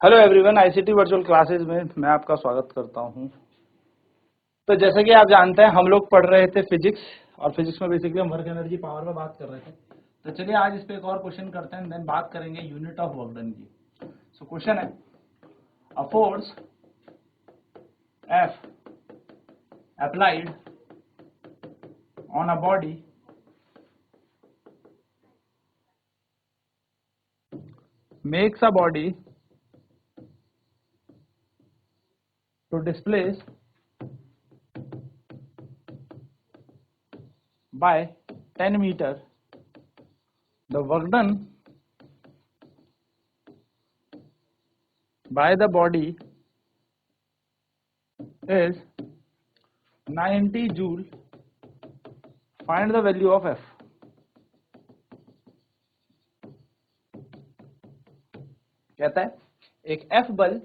Hello everyone, ICT virtual classes में मैं आपका स्वागत करता हूं। तो जैसे कि आप जानते हैं हम लोग पढ़ रहे थे फिजिक्स, और फिजिक्स में बेसिकली हम वर्क एनर्जी पावर में बात कर रहे थे। तो चलिए आज इस पे एक और क्वेश्चन करते हैं, देन बात करेंगे यूनिट ऑफ वर्क डन की। सो क्वेश्चन है, a force F applied on a body makes a body to displace by 10 meter. The work done by the body is 90 joule. Find the value of F. कहता है एक F बल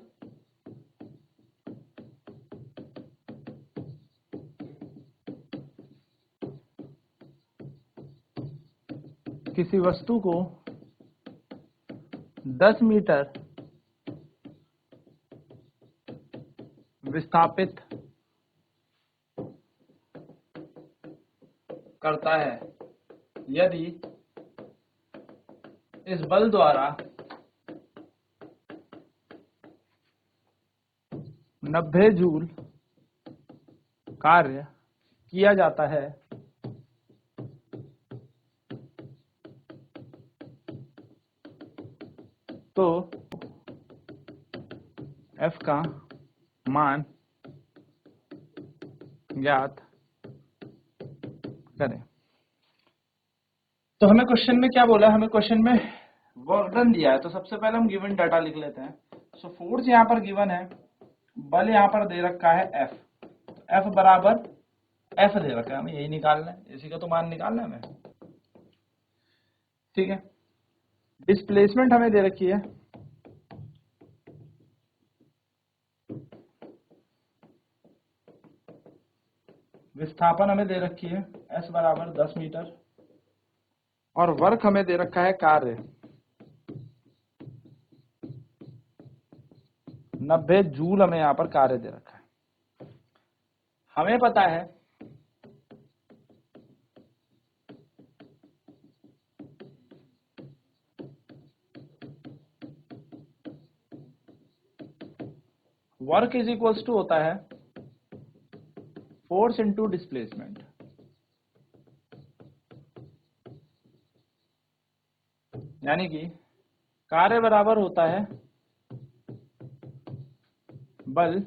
किसी वस्तु को 10 metre विस्थापित करता है यदि इस बल द्वारा 90 जूल कार्य किया जाता है तो F का मान ज्ञात करें। तो हमें क्वेश्चन में क्या बोला है, हमें क्वेश्चन में वर्क डन दिया है। तो सबसे पहले हम गिवन डाटा लिख लेते हैं। सो फोर्स यहाँ पर गिवन है, बल यहाँ पर दे रखा है F। F बराबर F दे रखा है, हमें यही निकालना है, इसी का तो मान निकालना है हमें। ठीक है, डिस्प्लेसमेंट हमें दे रखी है विस्थापन हमें दे रखी है S बराबर 10 मीटर, और वर्क हमें दे रखा है कार्य 90 जूल हमें यहाँ पर कार्य दे रखा है। हमें पता है वर्क इज इक्वल्स टू होता है फोर्स इनटू डिस्प्लेसमेंट। यानी कि कार्य बराबर होता है बल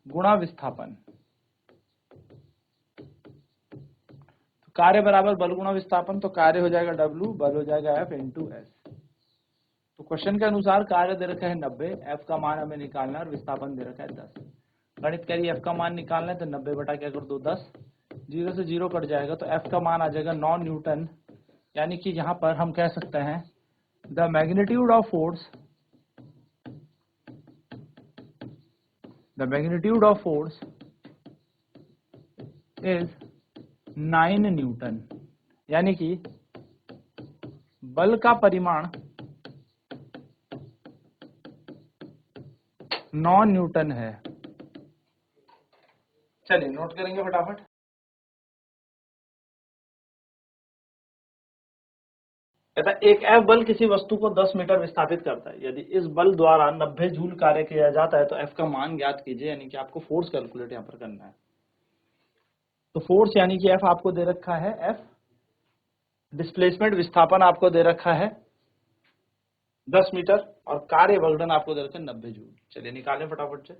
गुणा विस्थापन। तो कार्य बराबर बल गुणा विस्थापन, तो कार्य हो जाएगा W, बल हो जाएगा F इंटू एस। तो क्वेश्चन के अनुसार कार्य दे रखा है 90, F का मान हमें निकालना है और विस्थापन दे रखा है 10। गणित करिए, F का मान निकालना है तो 90 बटा क्या कर दो 10, 0 से 0 कट जाएगा तो F का मान आ जाएगा 9 न्यूटन। यानी कि यहाँ पर हम कह सकते हैं the magnitude of force is 9 Newton. यानी कि बल का परिमाण 9 न्यूटन है। चलिए नोट करेंगे फटाफट। कहता है एक F बल किसी वस्तु को 10 मीटर विस्थापित करता है यदि इस बल द्वारा 90 जूल कार्य किया जाता है तो F का मान ज्ञात कीजिए। यानी कि आपको फोर्स कैलकुलेट यहाँ पर करना है। तो फोर्स यानी कि F आपको दे रखा है F, डिस्प्लेसमेंट विस्थापन आपको दे रखा है 10 मीटर, और कार्य वर्कडन आपको दे रखा है 90 जूल। चलिए निकालें फटाफट से।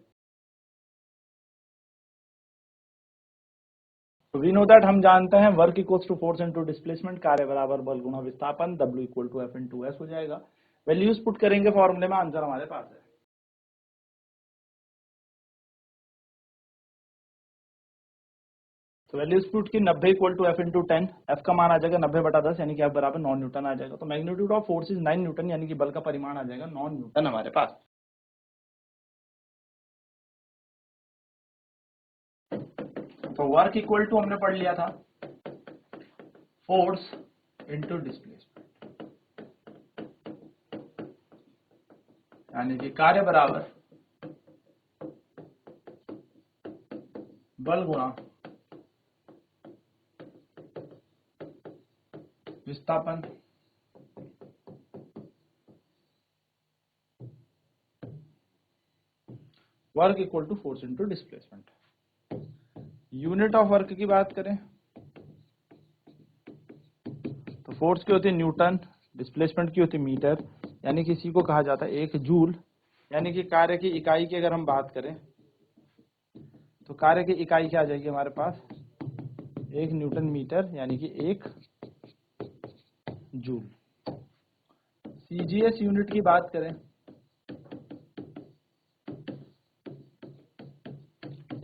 तो वी नो दैट, हम जानते हैं work equals to force into displacement, कार्य बराबर बल गुणा विस्थापन, W equal to F into S हो जाएगा। वैल्यूज पुट करेंगे फॉर्मूले में, आंसर हमारे पास है। तो वैल्यूज पुट की 90 equal to F into 10, F का मान आ जाएगा 90 बटा 10, यानी कि F बराबर 9 न्यूटन आ जाएगा। तो magnitude of force is 9 Newton, यानी कि बल का परिमाण आ जाएगा 9 न्यूटन हमारे पास। तो वर्क इक्वल टू हमने पढ़ लिया था फोर्स इनटू डिस्प्लेसमेंट, यानी कि कार्य बराबर बल गुणा विस्थापन work equal to force into displacement. Unit of work की बात करें तो फोर्स की होती है न्यूटन, डिस्प्लेसमेंट की होती है मीटर, यानी कि इसी को कहा जाता है एक जूल। यानी कि कार्य की इकाई की अगर हम बात करें तो कार्य की इकाई क्या आ जाएगी हमारे पास, एक न्यूटन मीटर यानी कि एक जूल। सीजीएस यूनिट की बात करें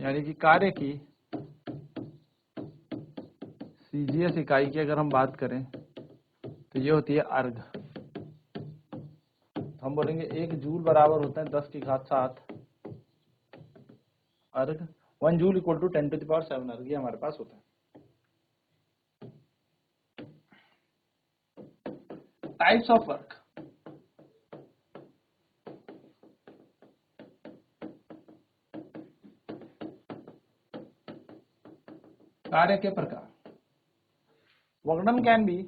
यानी कि कार्य की सीजीएस इकाई की अगर हम बात करें तो ये होती है अर्ग। हम बोलेंगे एक जूल बराबर होता है 10 की घात 7 erg. 1 joule equal to 10 to the power 7 erg, ये हमारे पास होता है। टाइप्स ऑफ वर्क, कार्य के प्रकार। Work done can be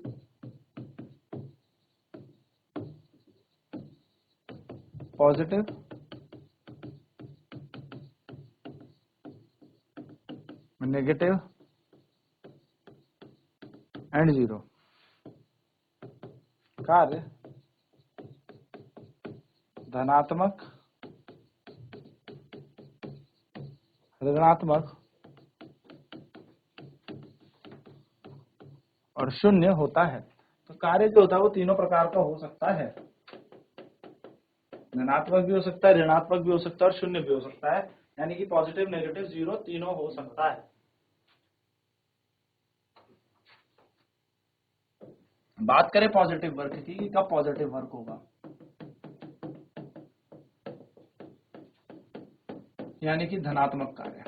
positive, negative and zero. कार्य धनात्मक, ऋणात्मक और शून्य होता है। तो कार्य जो होता है वो तीनों प्रकार का हो सकता है, धनात्मक भी हो सकता है, ऋणात्मक भी हो सकता है और शून्य भी हो सकता है। यानी कि पॉजिटिव, नेगेटिव, जीरो तीनों हो सकता है। बात करें पॉजिटिव वर्क की कि कब पॉजिटिव वर्क होगा, यानी कि धनात्मक कार्य।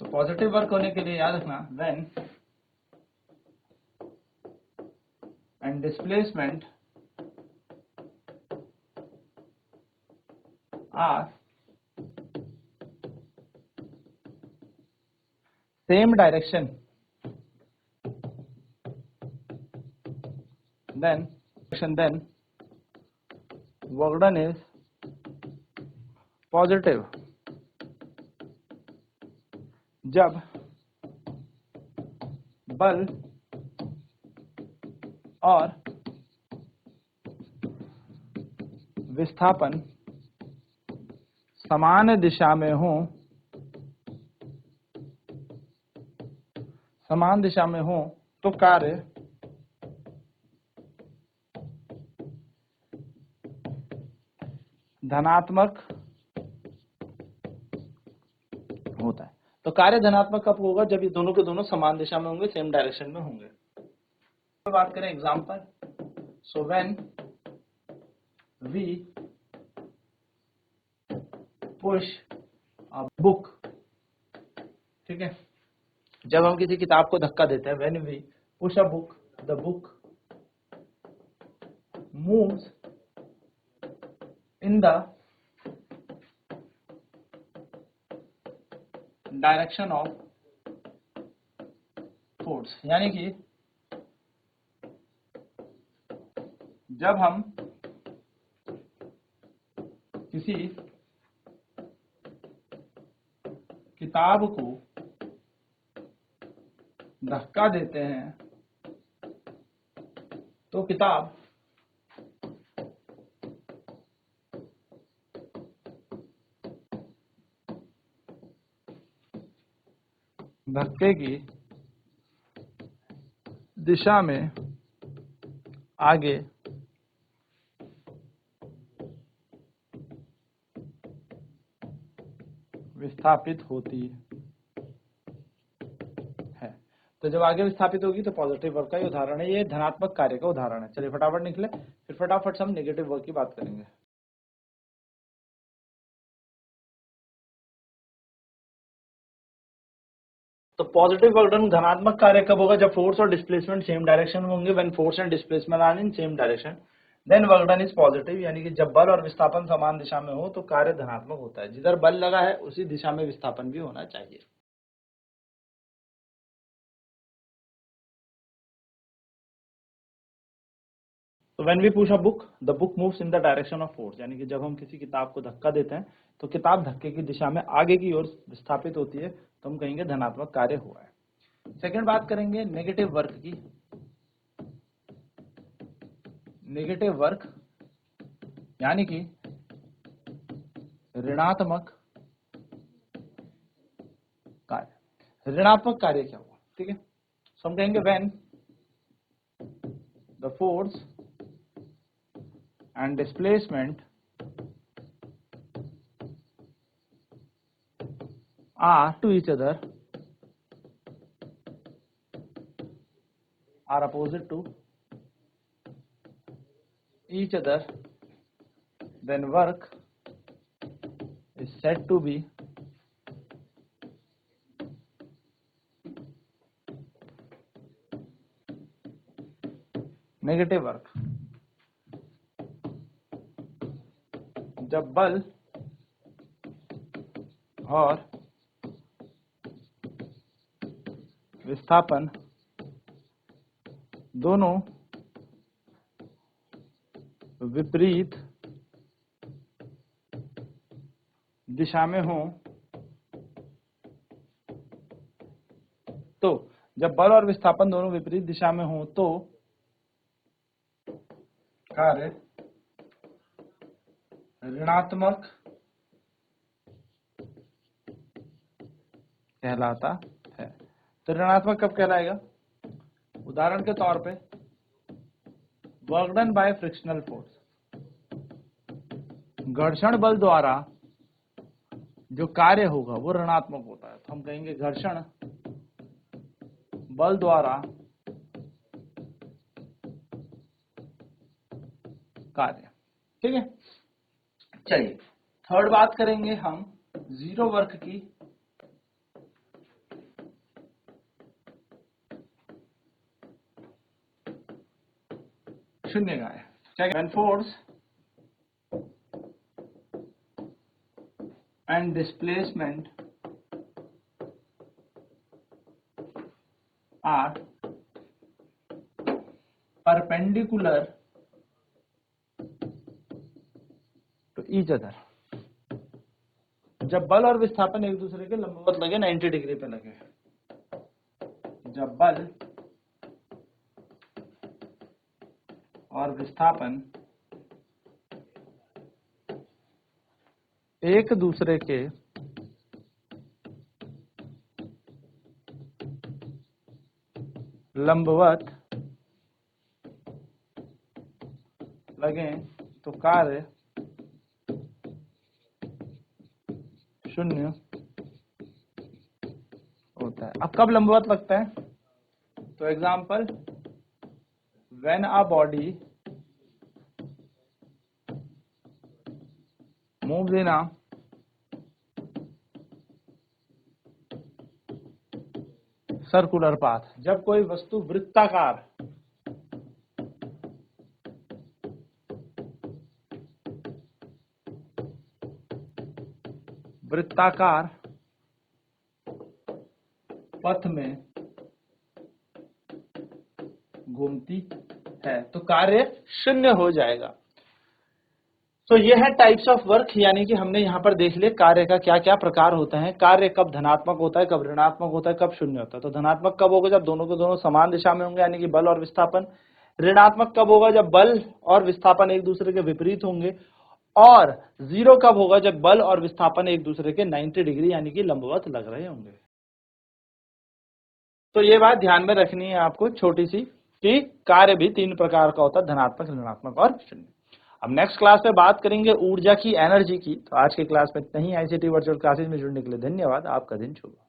तो पॉजिटिव वर्क होने के लिए याद रखना when and displacement are same direction then work done is positive। जब बल और विस्थापन समान दिशा में हो, तो कार्य धनात्मक होता है। तो कार्य धनात्मक कब होगा, जब ये दोनों के दोनों समान दिशा में होंगे, सेम डायरेक्शन में होंगे। तो बात करें example, so when we push a book, ठीक है, जब हम किसी किताब को धक्का देते हैं, when we push a book the book moves in the direction of force. यानी कि जब हम किसी किताब को धक्का देते हैं तो किताब धक्के की दिशा में आगे विस्थापित होती है। तो जब आगे विस्थापित होगी तो पॉजिटिव वर्क का ही उदाहरण है, ये धनात्मक कार्य का उदाहरण है। चलिए फटाफट निकले, फिर फटाफट से हम नेगेटिव वर्क की बात करेंगे। तो पॉजिटिव वर्क डन धनात्मक कार्य कब होगा, जब फोर्स और डिस्प्लेसमेंट सेम डायरेक्शन में होंगे, when force and displacement are in same direction. Then work done is positive, यानी कि जब बल और विस्थापन समान दिशा में हो तो कार्य धनात्मक होता है। जिधर बल लगा है उसी दिशा में विस्थापन भी होना चाहिए। तो when we push a book, the book moves in the direction of force, यानी कि जब हम किसी किताब को धक्का देते हैं तो किताब धक्के की दिशा में आगे की ओर विस्थापित होती है, तो हम कहेंगे धनात्मक कार्य हुआ है। सेकंड बात करेंगे नेगेटिव वर्क की। नेगेटिव वर्क यानी कि ऋणात्मक कार्य। ऋणात्मक कार्य क्या हुआ, ठीक है। सो हम कहेंगे when the force and displacement are to each other are opposite to each other, then work is said to be negative work। जब बल और विस्थापन दोनों विपरीत दिशा में हो, तो जब बल और विस्थापन दोनों विपरीत दिशा में हो तो कार्य ऋणात्मक कहलाता है। तो ऋणात्मक कब कहलाएगा? उदाहरण के तौर पे work done by frictional force, घर्षण बल द्वारा जो कार्य होगा वो ऋणात्मक होता है। तो हम कहेंगे घर्षण बल द्वारा कार्य, ठीक है। चलिए थर्ड बात करेंगे हम जीरो वर्क की। शून्य का है when force and displacement are perpendicular to each other. जब बल और विस्थापन एक दूसरे के लंबवत लगे, 90 डिग्री पे लगे। जब बल और विस्थापन एक दूसरे के लंबवत लगे तो कार्य शून्य होता है। अब कब लंबवत लगता है? तो example, when a body moves in a circular path, जब कोई वस्तु वृत्ताकार पथ में घूमती है तो कार्य शून्य हो जाएगा। तो ये है टाइप्स ऑफ वर्क, यानी कि हमने यहाँ पर देख लिया कार्य का क्या क्या प्रकार होते हैं। कार्य कब धनात्मक होता है, कब ऋणात्मक होता है, कब शून्य होता है। तो धनात्मक कब होगा? जब दोनों के दोनों समान दिशा में होंगे, यानी कि बल और विस्थापन। ऋणात्मक कब होगा? जब बल और विस्थापन एक दूसरे के विपरीत होंगे। और जीरो कब होगा? जब बल और विस्थापन एक दूसरे के 90 डिग्री यानी कि लंबवत लग रहे होंगे। तो ये बात ध्यान में रखनी है आपको छोटी सी, कि कार्य भी 3 प्रकार का होता है, धनात्मक, ऋणात्मक और शून्य। अब नेक्स्ट क्लास में बात करेंगे ऊर्जा की, एनर्जी की। तो आज की क्लास में इतना ही। आईसीटी वर्चुअल क्लासेज में जुड़ने के लिए धन्यवाद। आपका दिन शुभ हो।